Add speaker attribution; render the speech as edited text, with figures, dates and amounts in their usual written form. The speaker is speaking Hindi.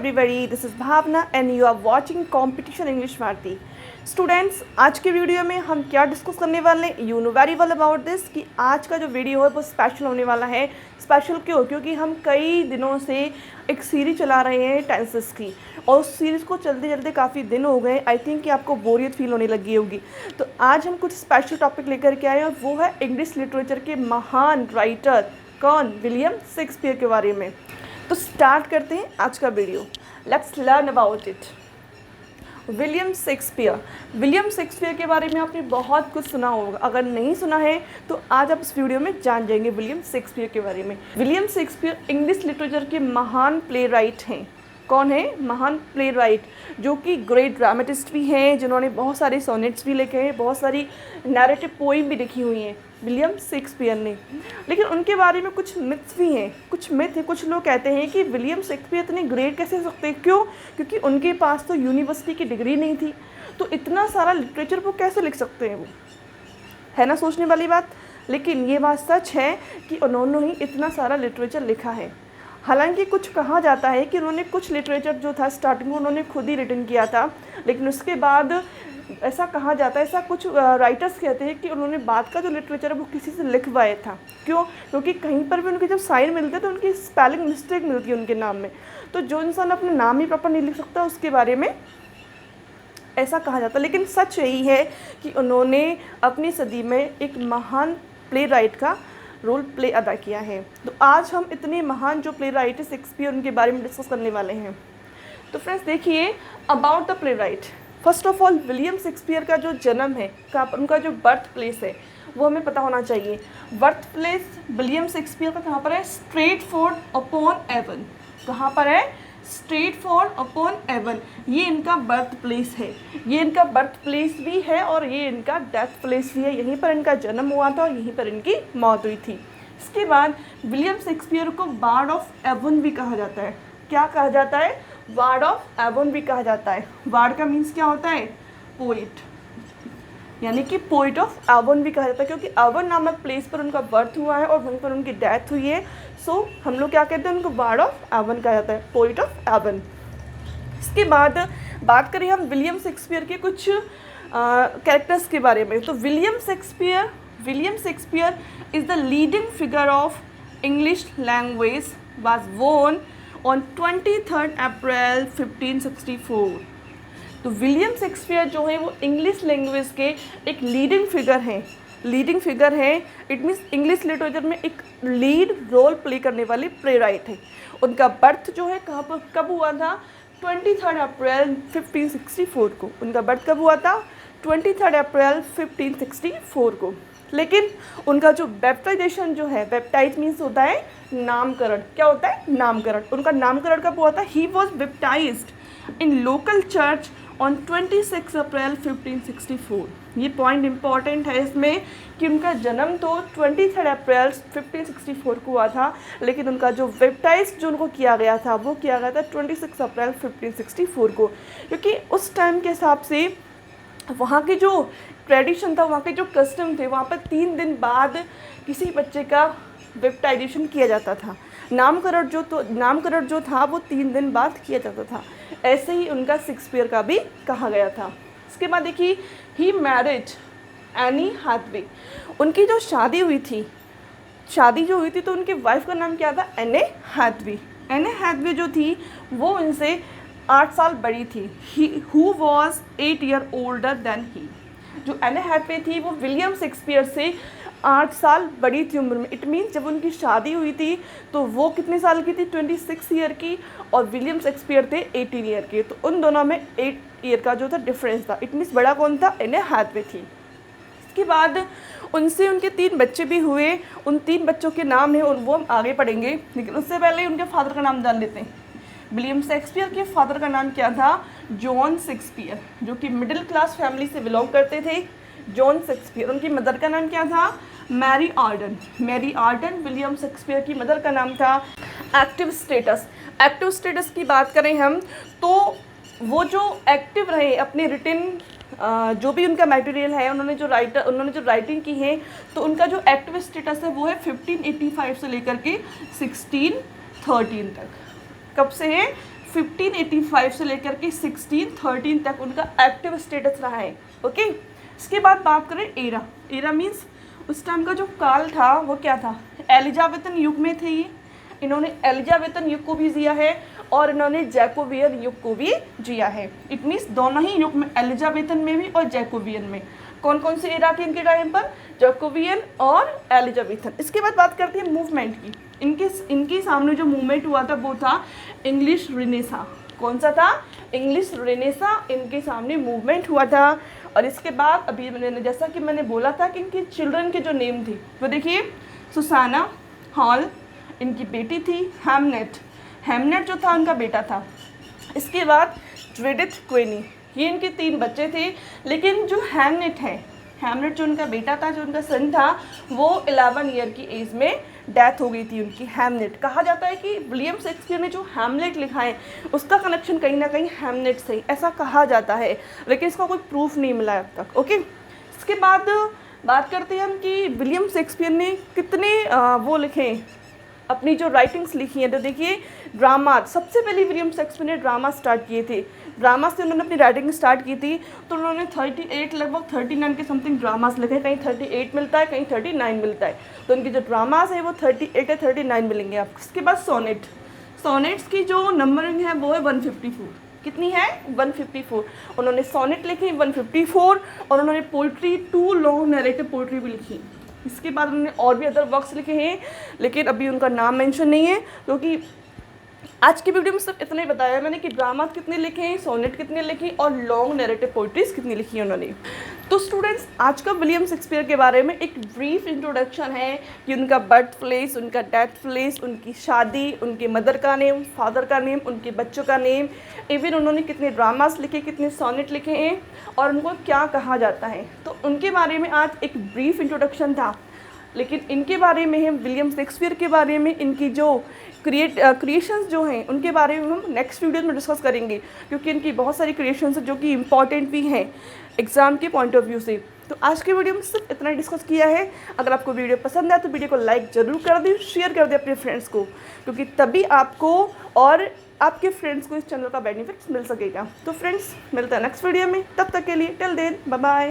Speaker 1: everybody, this is Bhavana and you are watching Competition English Bharati. Students, आज के वीडियो में हम क्या डिस्कस करने वाले हैं, you know very well about this कि आज का जो वीडियो है वो स्पेशल होने वाला है। स्पेशल क्यों? क्योंकि हम कई दिनों से एक सीरीज चला रहे हैं टेंसेस की, और उस सीरीज़ को चलते चलते काफ़ी दिन हो गए। आई थिंक कि आपको बोरियत फील होने लगी होगी। तो आज हम कुछ स्पेशल टॉपिक लेकर के आए हैं, और वो है इंग्लिश लिटरेचर के महान राइटर कौन, विलियम शेक्सपियर के बारे में। तो स्टार्ट करते हैं आज का video. Let's learn about it. William Shakespeare के बारे में आपने बहुत कुछ सुना होगा। अगर नहीं सुना है तो आज आप इस वीडियो में जान जाएंगे विलियम शेक्सपियर के बारे में। विलियम शेक्सपियर इंग्लिश लिटरेचर के महान प्ले राइट हैं। कौन है? महान प्ले राइट, जो कि ग्रेट ड्रामेटिस्ट भी हैं, जिन्होंने बहुत सारे सोनेट्स भी लिखे हैं, बहुत सारी नैरेटिव पोइम भी लिखी हुई हैं विलियम शेक्सपियर ने। लेकिन उनके बारे में कुछ मिथ्स भी हैं, कुछ मिथ हैं। कुछ लोग कहते हैं कि विलियम शेक्सपियर इतने ग्रेट कैसे हो सकते हैं। क्यों? क्योंकि उनके पास तो यूनिवर्सिटी की डिग्री नहीं थी, तो इतना सारा लिटरेचर वो कैसे लिख सकते हैं? वो है ना सोचने वाली बात। लेकिन ये बात सच है कि उन्होंने ही इतना सारा लिटरेचर लिखा है। हालांकि कुछ कहा जाता है कि उन्होंने कुछ लिटरेचर जो था स्टार्टिंग में उन्होंने खुद ही रिटन किया था, लेकिन उसके बाद ऐसा कहा जाता है, ऐसा कुछ राइटर्स कहते हैं कि उन्होंने बाद का जो लिटरेचर है वो किसी से लिखवाया था। क्यों? क्योंकि कहीं पर भी उनके जब साइन मिलते हैं तो उनकी स्पेलिंग मिस्टेक मिलती है उनके नाम में। तो जो इंसान अपना नाम ही प्रॉपर नहीं लिख सकता, उसके बारे में ऐसा कहा जाता है। लेकिन सच यही है कि उन्होंने अपनी सदी में एक महान प्ले राइट का रोल प्ले अदा किया है। तो आज हम इतने महान जो प्ले राइट है शेक्सपियर, उनके बारे में डिस्कस करने वाले हैं। तो फ्रेंड्स देखिए, about the play right. First of all, William Shakespeare का जो जन्म है, उनका जो बर्थ प्लेस है वो हमें पता होना चाहिए। बर्थ प्लेस विलियम शेक्सपियर का कहाँ पर है? Stratford upon Avon. कहाँ पर है? Stratford upon Avon. ये इनका बर्थ प्लेस है, ये इनका बर्थ प्लेस भी है और ये इनका डेथ प्लेस भी है। यहीं पर इनका जन्म हुआ था और यहीं पर इनकी मौत हुई थी। इसके बाद विलियम शेक्सपियर को बार्ड ऑफ एवन भी कहा जाता है। क्या कहा जाता है? बार्ड ऑफ एवन भी कहा जाता है। बार्ड का मीन्स क्या होता है? पोइट, यानी कि पोइट ऑफ एवन भी कहा जाता है, क्योंकि एवन नामक प्लेस पर उनका बर्थ हुआ है और वहीं पर उनकी डेथ हुई है। सो हम लोग क्या कहते हैं? उनको बार्ड ऑफ एवन कहा जाता है, पोइट ऑफ एवन। इसके बाद बात करें हम विलियम शेक्सपियर के कुछ कैरेक्टर्स के बारे में। तो William Shakespeare is the leading figure of English language, was born on 23 April 1564। तो विलियम शेक्सपियर जो है वो इंग्लिश लैंग्वेज के एक लीडिंग फिगर हैं। इट मीन्स इंग्लिश लिटरेचर में एक लीड रोल प्ले करने वाले प्ले राइट है। उनका बर्थ जो है कहाँ पर, कब हुआ था? 23 अप्रैल 1564 को। उनका बर्थ कब हुआ था? 23 अप्रैल 1564 को। लेकिन उनका जो बैप्टाइजेशन जो है, बैप्टाइज मीन्स होता है नामकरण। क्या होता है? नामकरण। उनका नामकरण कब हुआ था? He was baptised in local church on 26 अप्रैल 1564। ये पॉइंट इंपॉर्टेंट है इसमें कि उनका जन्म तो 23 अप्रैल 1564 को हुआ था, लेकिन उनका जो बैप्टाइज जो उनको किया गया था वो किया गया था 26 अप्रैल 1564 को। क्योंकि उस टाइम के हिसाब से वहाँ की जो ट्रेडिशन था, वहाँ के जो कस्टम थे, वहाँ पर 3 दिन बाद किसी बच्चे का बैप्टाइजेशन किया जाता था। नामकरण जो था वो 3 दिन बाद किया जाता था। ऐसे ही उनका शेक्सपियर का भी कहा गया था। इसके बाद देखिए, ही मैरिड एनी हैथवे। उनकी जो शादी हुई थी तो उनकी वाइफ का नाम क्या था? एने हैथवे जो थी वो उनसे 8 साल बड़ी थी। Who was 8 year older than he. जो एने हैथवे थी वो विलियम शेक्सपियर से 8 साल बड़ी थी उम्र में। इट मीन्स जब उनकी शादी हुई थी तो वो कितने साल की थी? 26 ईयर की, और विलियम शेक्सपियर थे 18 ईयर के। तो उन दोनों में 8 ईयर का जो था डिफरेंस था। इट मीन्स बड़ा कौन था? एने हैथवे थी। इसके बाद उनसे उनके 3 बच्चे भी हुए। उन 3 बच्चों के नाम हैं और वो हम आगे पढ़ेंगे, लेकिन उससे पहले उनके फादर का नाम जान लेते हैं। विलियम शेक्सपियर के फादर का नाम क्या था? जॉन शेक्सपियर, जो कि मिडिल क्लास फैमिली से बिलोंग करते थे। John Shakespeare. उनकी मदर का नाम क्या था? मैरी आर्डन विलियम शेक्सपियर की मदर का नाम था। एक्टिव स्टेटस की बात करें हम तो वो जो एक्टिव रहे अपने रिटन जो भी उनका मटेरियल है, उन्होंने जो राइटिंग की है, तो उनका जो एक्टिव स्टेटस है वो है 1585 से लेकर के 1613 तक। कब से है? 1585 से लेकर के 1613 तक उनका एक्टिव स्टेटस रहा है। ओके, इसके बाद बात करें एरा। एरा मीन्स उस टाइम का जो काल था वो क्या था, एलिजाबेथन युग में थे ये। इन्होंने एलिजाबेथन युग को भी जिया है और इन्होंने जैकोबियन युग को भी जिया है। इट मीन्स दोनों ही युग में, एलिजाबेथन में भी और जैकोबियन में। कौन कौन से एरा थे इनके टाइम पर, जैकोबियन और एलिजाबेथन। इसके बाद बात करते हैं मूवमेंट की। इनके सामने जो मूवमेंट हुआ था वो था इंग्लिश रिनेसा। कौन सा था, इंग्लिश रिनेसा इनके सामने मूवमेंट हुआ था। और इसके बाद अभी मैंने जैसा कि मैंने बोला था कि इनके चिल्ड्रन के जो नेम थे वो देखिए, सुसाना हॉल इनकी बेटी थी, हैमनेट, हैमनेट जो था उनका बेटा था। इसके बाद ज्यूडिथ क्वीनी, ये इनके 3 बच्चे थे। लेकिन जो हैमनेट है, हैमलेट जो उनका बेटा था, जो उनका सन था, वो 11 ईयर की एज में डेथ हो गई थी उनकी। हैमलेट कहा जाता है कि विलियम शेक्सपियर ने जो हैमलेट लिखा है उसका कनेक्शन कहीं ना कहीं हैमलेट से, ऐसा कहा जाता है, लेकिन इसका कोई प्रूफ नहीं मिला अब तक। ओके, इसके बाद बात करते हैं हम कि विलियम शेक्सपियर ने कितने वो लिखे, अपनी जो राइटिंग्स लिखी हैं। तो देखिए, ड्रामा, सबसे पहले विलियम शेक्सपियर ने ड्रामा स्टार्ट किए थे। ड्रामा से उन्होंने अपनी राइटिंग स्टार्ट की थी, तो उन्होंने 38 लगभग 39 के समथिंग ड्रामास लिखे। कहीं 38 मिलता है, कहीं 39 मिलता है। तो उनकी जो ड्रामास है वो 38 या 39 मिलेंगे आपको। इसके बाद सोनेट, सोनेट्स की जो नंबरिंग है वो है 154। कितनी है, 154। उन्होंने सोनेट लिखी 154, और उन्होंने पोइट्री 2 लॉन्ग नैरेटिव पोइट्री भी लिखी। इसके बाद उन्होंने और भी अदर वर्क्स लिखे हैं, लेकिन अभी उनका नाम मेंशन नहीं है, क्योंकि आज की वीडियो में सिर्फ इतना ही बताया मैंने कि ड्रामा कितने लिखे हैं, सोनेट कितने लिखे और लॉन्ग नैरेटिव पोइट्रीज कितनी लिखी है उन्होंने। तो स्टूडेंट्स, आज का विलियम शेक्सपियर के बारे में एक ब्रीफ इंट्रोडक्शन है कि उनका बर्थ प्लेस, उनका डेथ प्लेस, उनकी शादी, उनके मदर का नेम, फादर का नेम, उनके बच्चों का नेम, इवन उन्होंने कितने ड्रामास लिखे, कितने सोनेट लिखे हैं और उनको क्या कहा जाता है। तो उनके बारे में आज एक ब्रीफ इंट्रोडक्शन था। लेकिन इनके बारे में हम विलियम शेक्सपियर के बारे में, इनकी जो क्रिएशंस जो हैं उनके बारे में हम नेक्स्ट वीडियो में डिस्कस करेंगे, क्योंकि इनकी बहुत सारी क्रिएशंस हैं जो कि इम्पॉर्टेंट भी हैं एग्ज़ाम के पॉइंट ऑफ व्यू से। तो आज के वीडियो में सिर्फ इतना ही डिस्कस किया है। अगर आपको वीडियो पसंद आए तो वीडियो को लाइक ज़रूर कर दें, शेयर कर दें अपने फ्रेंड्स को, क्योंकि तभी आपको और आपके फ्रेंड्स को इस चैनल का बेनिफिट्स मिल सकेगा। तो फ्रेंड्स, मिलता है नेक्स्ट वीडियो में, तब तक के लिए टिल देन बाय बाय।